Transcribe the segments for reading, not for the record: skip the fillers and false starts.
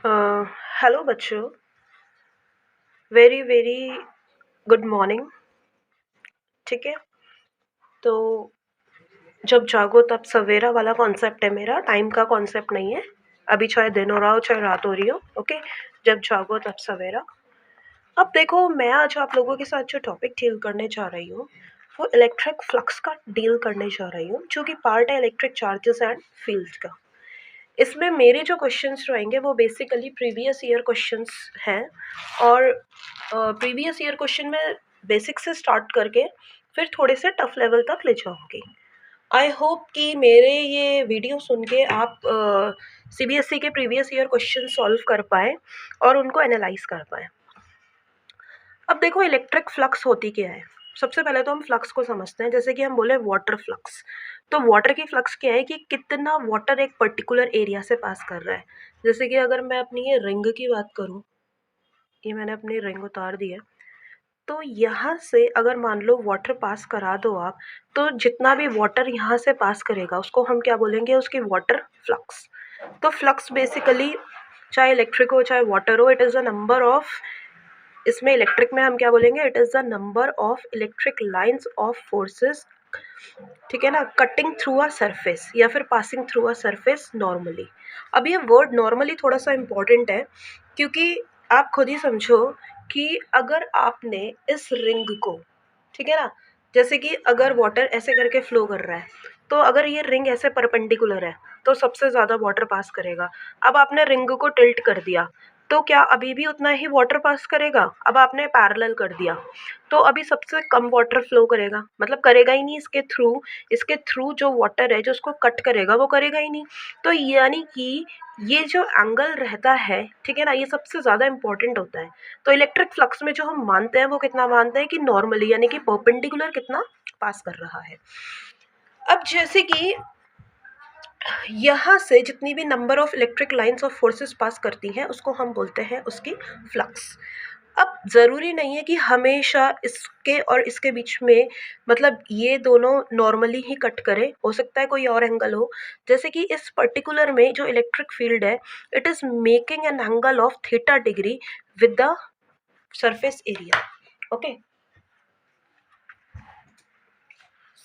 Hello बच्चों, very very good morning. ठीक है, तो जब जागो तब सवेरा वाला कॉन्सेप्ट है मेरा, टाइम का कॉन्सेप्ट नहीं है। अभी चाहे दिन हो रहा हो चाहे रात हो रही हो, ओके। जब जागो तब सवेरा। अब देखो, मैं आज आप लोगों के साथ जो टॉपिक डील करने जा रही हूँ वो इलेक्ट्रिक फ्लक्स का डील करने जा रही हूँ, जो कि पार्ट है इलेक्ट्रिक चार्जेस एंड फील्ड का। इसमें मेरे जो क्वेश्चंस रहेंगे वो बेसिकली प्रीवियस ईयर क्वेश्चंस हैं, और प्रीवियस ईयर क्वेश्चन में बेसिक से स्टार्ट करके फिर थोड़े से टफ लेवल तक ले जाऊंगी। आई होप कि मेरे ये वीडियो सुन के आप सीबीएसई के प्रीवियस ईयर क्वेश्चन सॉल्व कर पाए और उनको एनालाइज कर पाए। अब देखो, इलेक्ट्रिक फ्लक्स होती क्या है। सबसे पहले तो हम फ्लक्स को समझते हैं। जैसे कि हम बोले वाटर फ्लक्स, तो वाटर की फ्लक्स क्या है कि कितना वाटर एक पर्टिकुलर एरिया से पास कर रहा है। जैसे कि अगर मैं अपनी ये रिंग की बात करूँ, ये मैंने अपनी रिंग उतार दी है, तो यहाँ से अगर मान लो वाटर पास करा दो आप, तो जितना भी वाटर यहाँ से पास करेगा उसको हम क्या बोलेंगे, उसकी वाटर फ्लक्स। तो फ्लक्स बेसिकली चाहे इलेक्ट्रिक हो चाहे वाटर हो, it is the number of, इसमें इलेक्ट्रिक में हम क्या बोलेंगे, it is the number of electric lines of forces, ठीक है ना, कटिंग थ्रू अ सरफेस या फिर passing through a surface normally. अब ये वर्ड नॉर्मली थोड़ा सा इम्पॉर्टेंट है, क्योंकि आप खुद ही समझो कि अगर आपने इस रिंग को, ठीक है ना, जैसे कि अगर वाटर ऐसे करके फ्लो कर रहा है, तो अगर ये रिंग ऐसे परपेंडिकुलर है तो सबसे ज़्यादा वाटर पास करेगा। अब आपने रिंग को टिल्ट कर दिया, तो क्या अभी भी उतना ही वाटर पास करेगा। अब आपने पैरेलल कर दिया, तो अभी सबसे कम वाटर फ्लो करेगा, मतलब करेगा ही नहीं। इसके थ्रू जो वाटर है जो उसको कट करेगा वो करेगा ही नहीं। तो यानी कि ये जो एंगल रहता है, ठीक है ना, ये सबसे ज़्यादा इंपॉर्टेंट होता है। तो इलेक्ट्रिक फ्लक्स में जो हम मानते हैं वो कितना मानते हैं कि नॉर्मली, यानी कि परपेंडिकुलर कितना पास कर रहा है। अब जैसे कि यहाँ से जितनी भी number of electric lines of forces pass करती हैं उसको हम बोलते हैं उसकी फ्लक्स। अब ज़रूरी नहीं है कि हमेशा इसके और इसके बीच में, मतलब ये दोनों नॉर्मली ही कट करें, हो सकता है कोई और एंगल हो। जैसे कि इस पर्टिकुलर में जो इलेक्ट्रिक फील्ड है, it is making an angle of theta degree with the surface area, okay.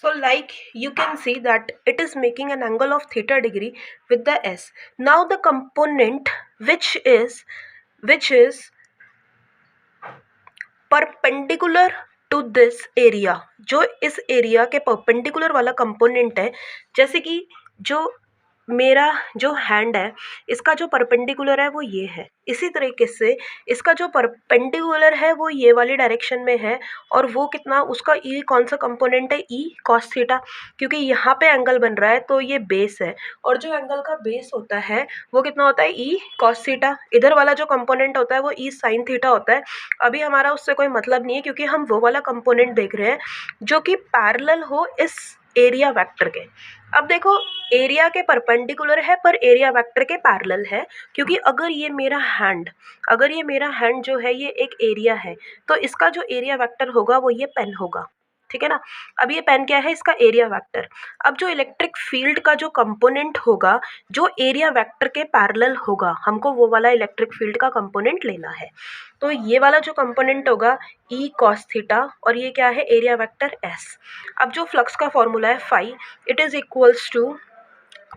So like you can see that it is making an angle of theta degree with the s. Now the component which is perpendicular to this area, जो इस area के perpendicular वाला component है, जैसे कि जो मेरा जो हैंड है इसका जो परपेंडिकुलर है वो ये है, इसी तरीके से इसका जो परपेंडिकुलर है वो ये वाली डायरेक्शन में है। और वो कितना, उसका ई कौन सा कंपोनेंट है, ई कॉस थीटा, क्योंकि यहाँ पे एंगल बन रहा है तो ये बेस है, और जो एंगल का बेस होता है वो कितना होता है, ई कॉस थीटा। इधर वाला जो कंपोनेंट होता है वो ई साइन थीटा होता है। अभी हमारा उससे कोई मतलब नहीं है, क्योंकि हम वो वाला कंपोनेंट देख रहे हैं जो कि पैरेलल हो इस एरिया वेक्टर के। अब देखो, एरिया के परपेंडिकुलर है पर एरिया वेक्टर के पैरेलल है, क्योंकि अगर ये मेरा हैंड जो है ये एक एरिया है, तो इसका जो एरिया वेक्टर होगा वो ये पेन होगा, ठीक है ना। अब ये पेन क्या है, इसका एरिया वेक्टर। अब जो इलेक्ट्रिक फील्ड का जो कंपोनेंट होगा जो एरिया वेक्टर के पैरेलल होगा, हमको वो वाला इलेक्ट्रिक फील्ड का कंपोनेंट लेना है। तो ये वाला जो कंपोनेंट होगा ई कॉस थीटा, और ये क्या है, एरिया वेक्टर एस। अब जो फ्लक्स का फॉर्मूला है phi, it is equals to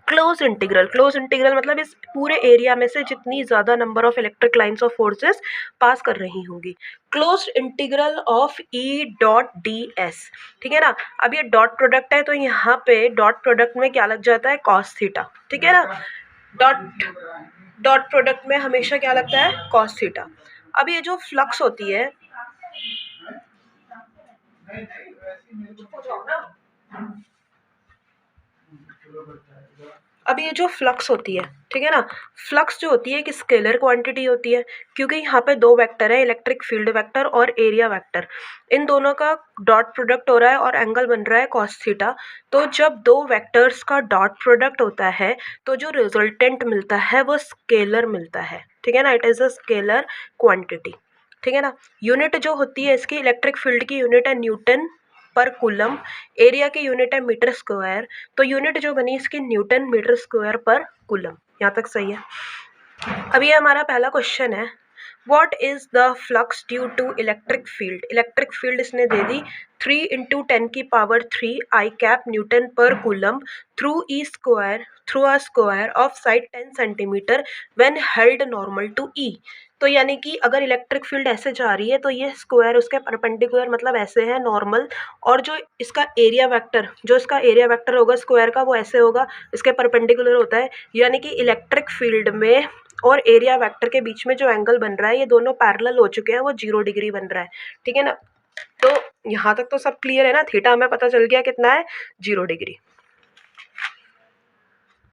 close integral मतलब इस पूरे एरिया में से जितनी ज़्यादा number of electric lines of forces pass कर रही होंगी, close integral of E dot D S, ठीक है ना। अब ये डॉट प्रोडक्ट है तो यहाँ पे डॉट प्रोडक्ट में क्या लग जाता है, कॉस थीटा, ठीक है ना। डॉट डॉट प्रोडक्ट में हमेशा क्या लगता है, कॉस थीटा। अब ये जो फ्लक्स होती है, अब ये जो फ्लक्स होती है, ठीक है ना, फ्लक्स जो होती है एक स्केलर क्वांटिटी होती है, क्योंकि यहाँ पे दो वेक्टर है, इलेक्ट्रिक फील्ड वेक्टर और एरिया वेक्टर। इन दोनों का डॉट प्रोडक्ट हो रहा है और एंगल बन रहा है कॉस थीटा। तो जब दो वेक्टर्स का डॉट प्रोडक्ट होता है तो जो रिजल्टेंट मिलता है वो स्केलर मिलता है, ठीक है ना, it is a scalar quantity, ठीक है ना। यूनिट जो होती है इसकी, इलेक्ट्रिक फील्ड की यूनिट है न्यूटन पर कूलम, एरिया की यूनिट है मीटर स्क्वायर, तो यूनिट जो बनी इसकी न्यूटन मीटर स्क्वायर पर कूलम। यहाँ तक सही है। अभी हमारा पहला क्वेश्चन है, what is the flux due to electric field. Electric field इसने दे दी 3 × 10⁻³ आई कैप न्यूटन पर coulomb through a square of side 10 centimetre when held normal to E. तो यानी कि अगर इलेक्ट्रिक फील्ड ऐसे जा रही है तो ये स्क्वायर उसके परपेंडिकुलर मतलब ऐसे है नॉर्मल, और जो इसका एरिया वेक्टर होगा स्क्वायर का वो ऐसे होगा, इसके परपेंडिकुलर होता है। यानी कि इलेक्ट्रिक फील्ड में और एरिया वेक्टर के बीच में जो एंगल बन रहा है ये दोनों पैरेलल हो चुके हैं, वो 0 डिग्री बन रहा है। ठीक है ना, तो यहाँ तक तो सब क्लियर है ना। थीटा हमें पता चल गया कितना है, 0 डिग्री।